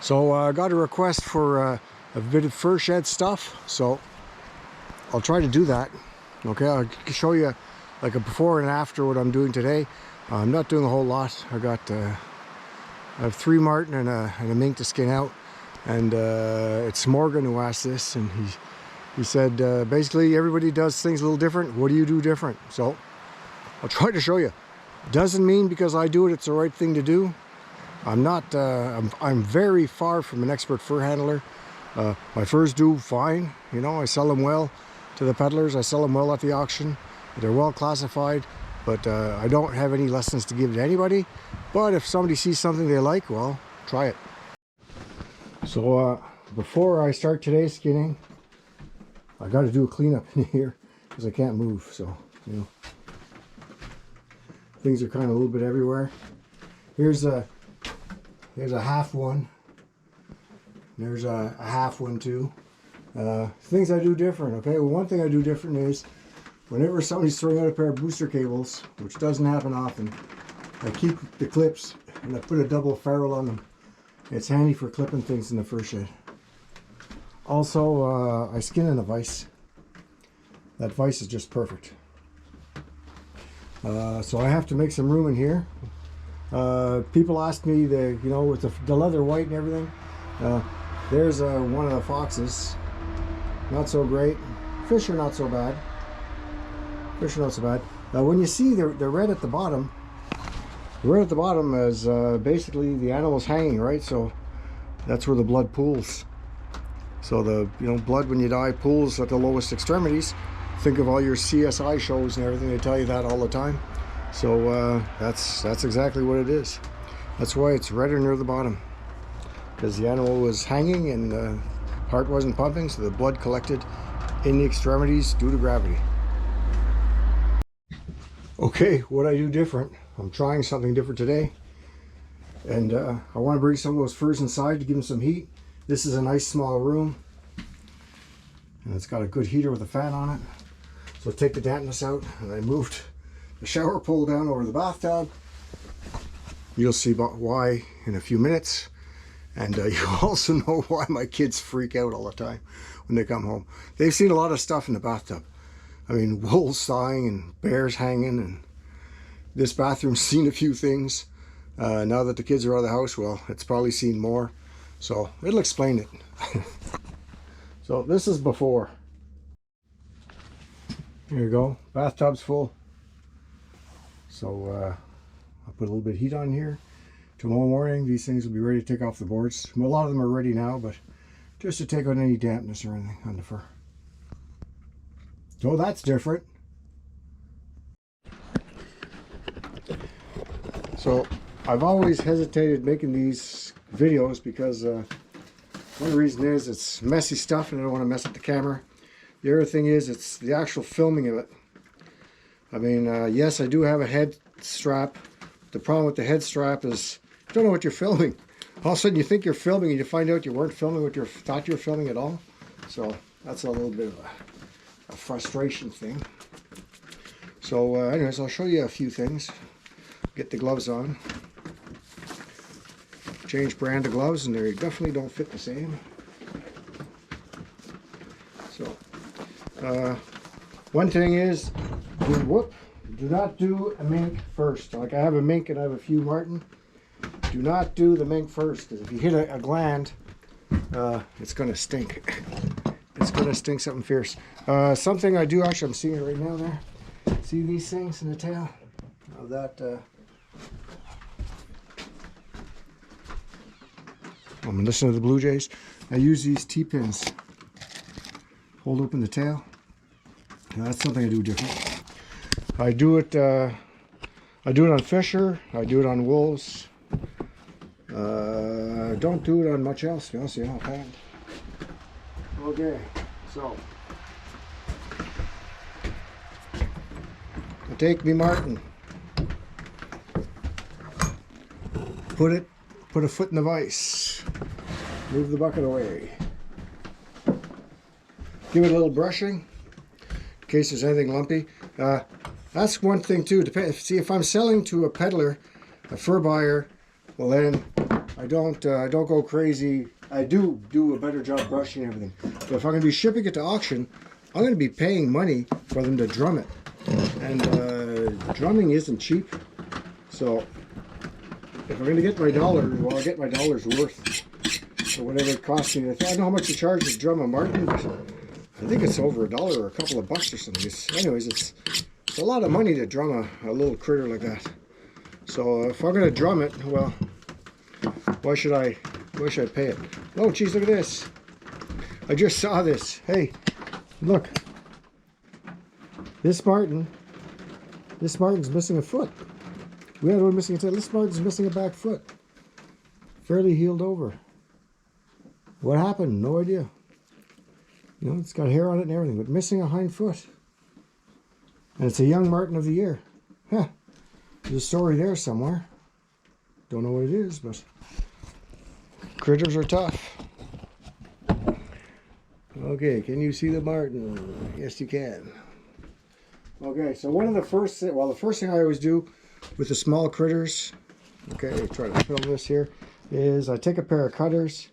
So I got a request for a bit of fur shed stuff, so I'll try to do that. Okay, I'll show you like a before and after what I'm doing today. I'm not doing a whole lot. I have 3 marten and a mink to skin out, and it's Morgan who asked this, and he said basically everybody does things a little different. What do you do different? So I'll try to show you. Doesn't mean because I do it, it's the right thing to do. I'm not. I'm very far from an expert fur handler. My furs do fine. You know, I sell them well to the peddlers. I sell them well at the auction. They're well classified, but I don't have any lessons to give to anybody. But if somebody sees something they like, well, try it. So before I start today's skinning, I got to do a cleanup in here because I can't move. So, you know, things are kind of a little bit everywhere. Here's a half one. There's a half one too. Things I do different. Okay, well, one thing I do different is whenever somebody's throwing out a pair of booster cables, which doesn't happen often, I keep the clips and I put a double ferrule on them. It's handy for clipping things in the fur shed. Also, I skin in a vise. That vise is just perfect. So I have to make some room in here. People ask me, you know, with the leather white and everything. There's one of the foxes. Not so great. Fish are not so bad. Fish are not so bad. When you see the red at the bottom, the red at the bottom is basically the animal's hanging, right? So that's where the blood pools. So the blood when you die pools at the lowest extremities. Think of all your CSI shows and everything. They tell you that all the time. So that's exactly what it is. That's why it's redder near the bottom, because the animal was hanging and the heart wasn't pumping, so the blood collected in the extremities due to gravity. Okay, what I do different. I'm trying something different today, and I want to bring some of those furs inside to give them some heat. This is a nice small room, and it's got a good heater with a fan on it. So take the dampness out, and I moved the shower pole down over the bathtub. You'll see why in a few minutes. And you also know why my kids freak out all the time when they come home. They've seen a lot of stuff in the bathtub. I mean, wolves sawing and bears hanging, and this bathroom's seen a few things. Now that the kids are out of the house, well, it's probably seen more. So it'll explain it. So this is before. Here you go, bathtub's full. So I'll put a little bit of heat on here. Tomorrow morning, these things will be ready to take off the boards. A lot of them are ready now, but just to take out any dampness or anything on the fur. So that's different. So I've always hesitated making these videos because one reason is it's messy stuff and I don't want to mess up the camera. The other thing is it's the actual filming of it. I mean, yes, I do have a head strap. The problem with the head strap is you don't know what you're filming. All of a sudden you think you're filming and you find out you weren't filming what you thought you were filming at all. So that's a little bit of a frustration thing. So anyways, I'll show you a few things. Get the gloves on. Change brand of gloves and they definitely don't fit the same. So one thing is, do not do a mink first. Like I have a mink and I have a few marten. Do not do the mink first, because if you hit a gland, it's going to stink. It's going to stink something fierce. Something I do, actually I'm seeing it right now there. See these things in the tail? Now that, I'm listening to the blue jays. I use these T-pins. Hold open the tail. Now that's something I do different. I do it on Fisher. I do it on wolves. Don't do it on much else, to be honest with you, offhand. Okay, so I take me marten, put a foot in the vise, move the bucket away, give it a little brushing in case there's anything lumpy. That's one thing too. See, if I'm selling to a peddler, a fur buyer, well then I don't go crazy. I do a better job brushing everything. But if I'm going to be shipping it to auction, I'm going to be paying money for them to drum it. And drumming isn't cheap. So if I'm going to get my dollars, well, I'll get my dollars worth. So whatever it costs me. I don't know how much you charge to drum a Marten, but I think it's over $1 or a couple of bucks or something. Anyways, it's a lot of money to drum a little critter like that. So if I'm going to drum it, well, why should I pay it? Oh, geez, look at this. I just saw this. Hey, look. This Marten's missing a foot. We had one missing a tail. This Marten's missing a back foot. Fairly healed over. What happened? No idea. You know, it's got hair on it and everything, but missing a hind foot. And it's a young Marten of the year. Huh. There's a story there somewhere. Don't know what it is, but critters are tough. Okay, can you see the Marten? Yes, you can. Okay, so the first thing I always do with the small critters, okay, I'll try to film this here, is I take a pair of cutters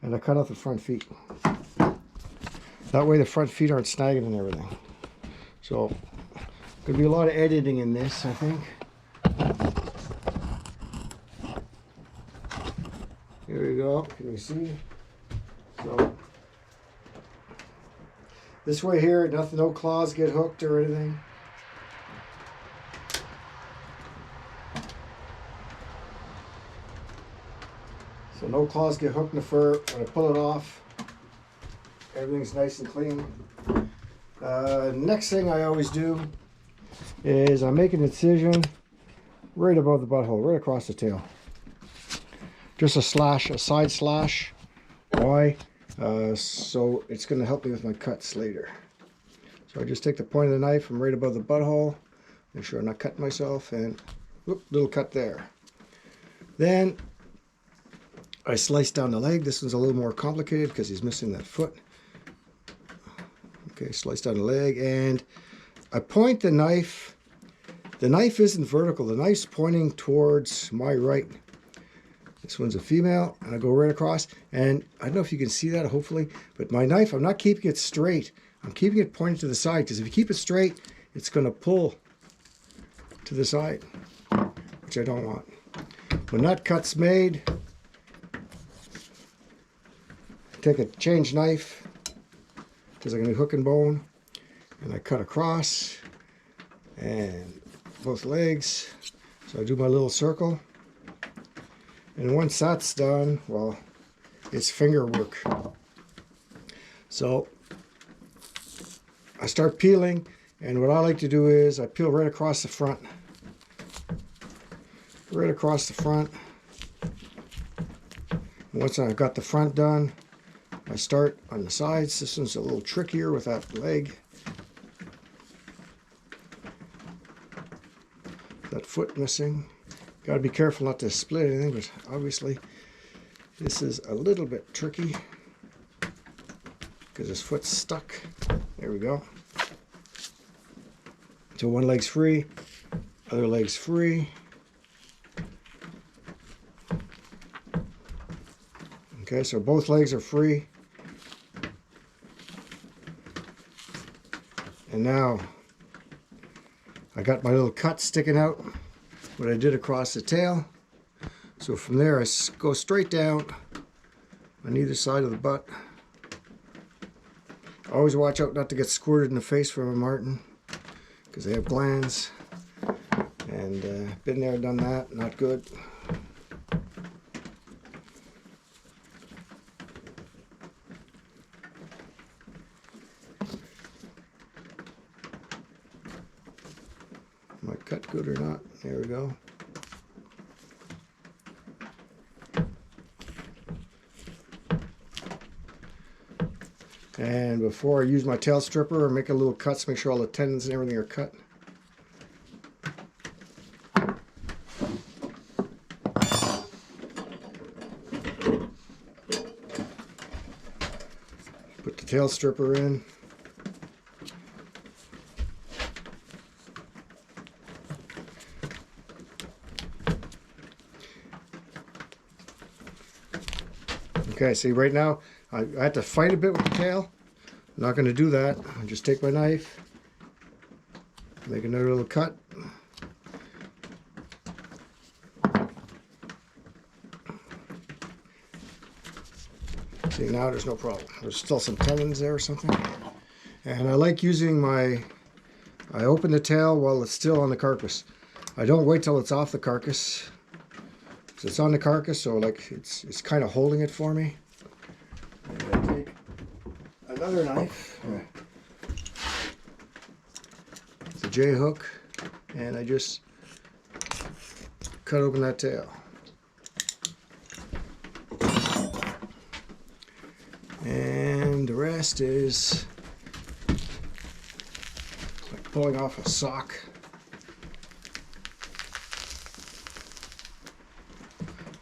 and I cut off the front feet. That way the front feet aren't snagging and everything. So, could be a lot of editing in this, I think. Here we go. Can you see? So, this way here, no claws get hooked or anything. So no claws get hooked in the fur. When I pull it off, everything's nice and clean. Next thing I always do is I make an incision right above the butthole, right across the tail. Just a slash, a side slash. Why? So it's going to help me with my cuts later. So I just take the point of the knife from right above the butthole, make sure I'm not cutting myself, and whoop, little cut there. Then I slice down the leg. This one's a little more complicated because he's missing that foot. Okay, slice down the leg, and I point the knife. The knife isn't vertical. The knife's pointing towards my right. This one's a female, and I go right across. And I don't know if you can see that, hopefully, but my knife, I'm not keeping it straight. I'm keeping it pointed to the side, because if you keep it straight, it's going to pull to the side, which I don't want. When that cut's made, take a change knife, because I'm going to hook and bone, and I cut across, and both legs. So I do my little circle. And once that's done, well, it's finger work. So I start peeling, and what I like to do is I peel right across the front. Right across the front. Once I've got the front done, I start on the sides. This one's a little trickier with that leg. That foot missing. Got to be careful not to split anything, but obviously this is a little bit tricky because his foot's stuck. There we go. So one leg's free, other leg's free. Okay, so both legs are free. And now I got my little cut sticking out, what I did across the tail. So from there I go straight down on either side of the butt. Always watch out not to get squirted in the face from a Marten, because they have glands. And been there, done that, not good. Am I cut good or not? There we go. And before I use my tail stripper, I make a little cuts, make sure all the tendons and everything are cut. Put the tail stripper in. Okay, see right now, I had to fight a bit with the tail. I'm not going to do that. I'll just take my knife, make another little cut. See, now there's no problem. There's still some tendons there or something. And I like using I open the tail while it's still on the carcass. I don't wait till it's off the carcass. So it's on the carcass, so like it's kind of holding it for me. And I take another knife. It's a J hook, and I just cut open that tail. And the rest is like pulling off a sock.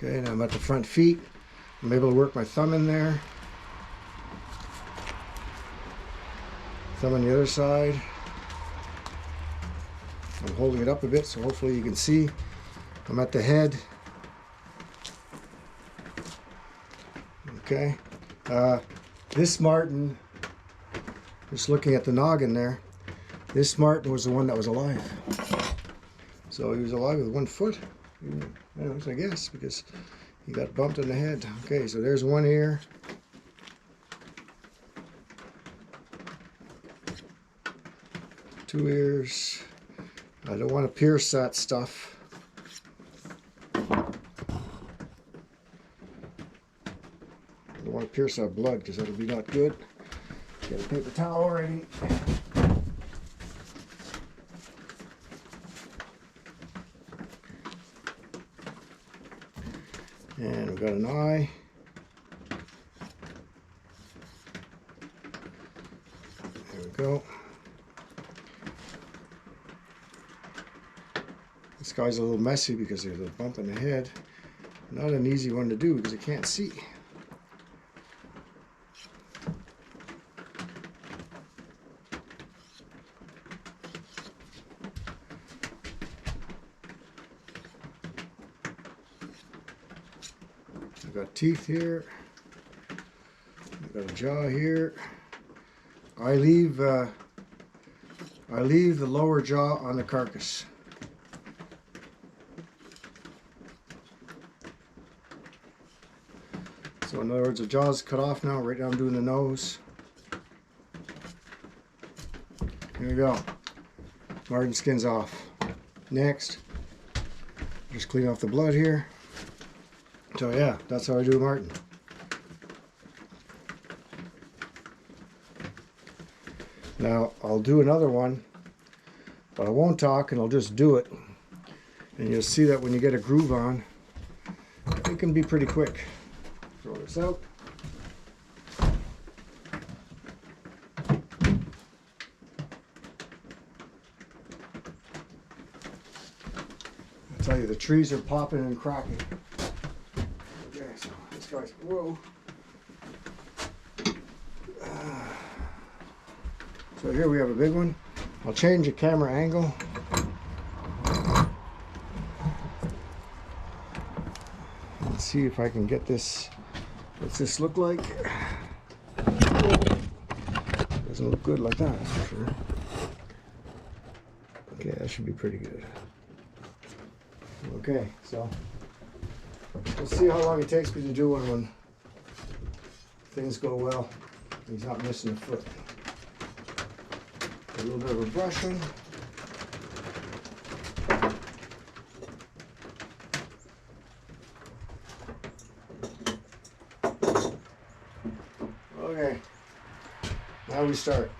Okay, now I'm at the front feet. I'm able to work my thumb in there. Thumb on the other side. I'm holding it up a bit so hopefully you can see. I'm at the head. Okay. This Marten, just looking at the noggin there, this Marten was the one that was alive. So he was alive with 1 foot. Anyways, I guess, because he got bumped in the head. Okay, so there's one ear. Two ears. I don't want to pierce that stuff. I don't want to pierce that blood because that'll be not good. Get a paper towel ready. And we've got an eye. There we go. This guy's a little messy because there's a bump in the head. Not an easy one to do because you can't see. I've got teeth here. I've got a jaw here. I leave the lower jaw on the carcass. So in other words, the jaw's cut off now. Right now I'm doing the nose. Here we go. Marten skin's off. Next, just clean off the blood here. So yeah, that's how I do Marten. Now I'll do another one, but I won't talk and I'll just do it. And you'll see that when you get a groove on, it can be pretty quick. Throw this out. I tell you, the trees are popping and cracking. Okay, so this guy's, whoa. So here we have a big one. I'll change the camera angle. Let's see if I can get this. What's this look like? Doesn't look good like that, that's for sure. Okay, that should be pretty good. Okay, so we'll see how long it takes me to do one when things go well. He's not missing a foot. A little bit of a brushing. Okay, now we start.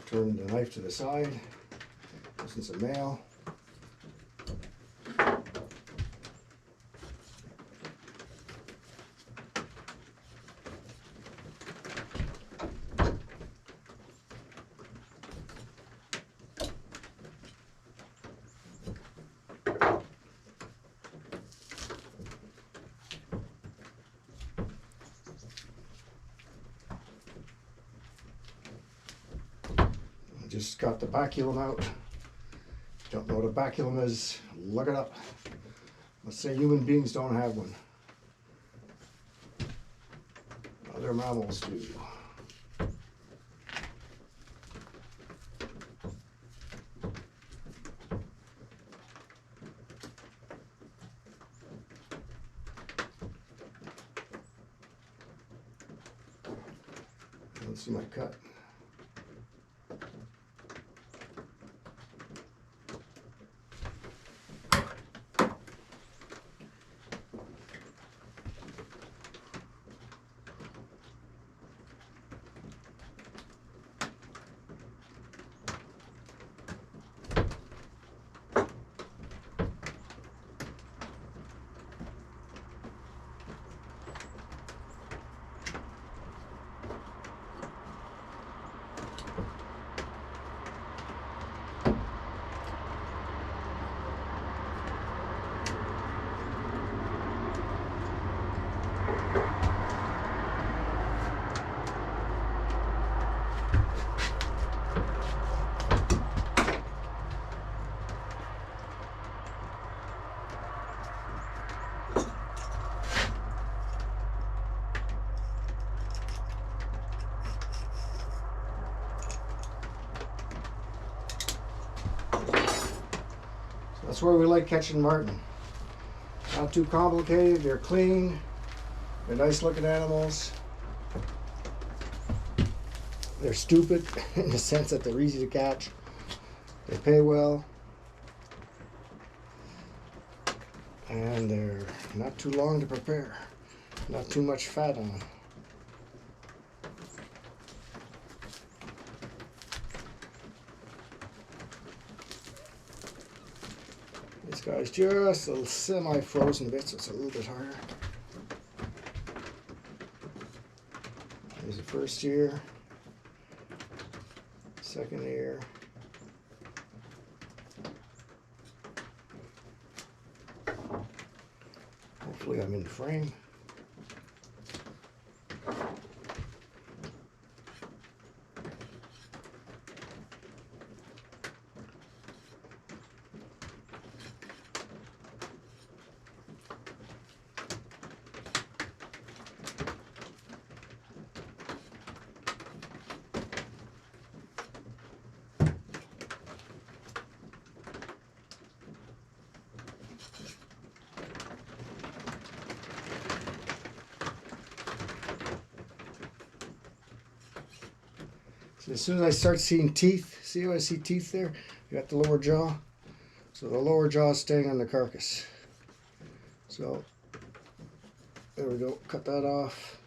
Turn the knife to the side. This is a male. just got the baculum out. Don't know what a baculum is, look it up. Let's say human beings don't have one. Other mammals do. Let's see my cut. That's where we like catching marten. Not too complicated, they're clean, they're nice looking animals. They're stupid in the sense that they're easy to catch. They pay well. And they're not too long to prepare. Not too much fat on them. This guy's just a semi-frozen bit, so it's a little bit harder. There's the first ear, second ear. Hopefully I'm in the frame. As soon as I start seeing teeth, see how I see teeth there? You got the lower jaw. So the lower jaw is staying on the carcass. So there we go, cut that off.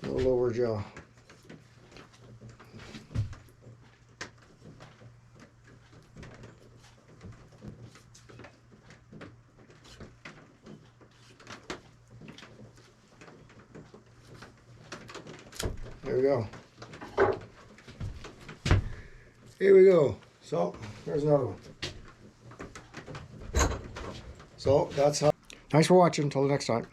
No lower jaw. There we go. Here we go. So, there's another one. So, that's how. Thanks for watching. Until the next time.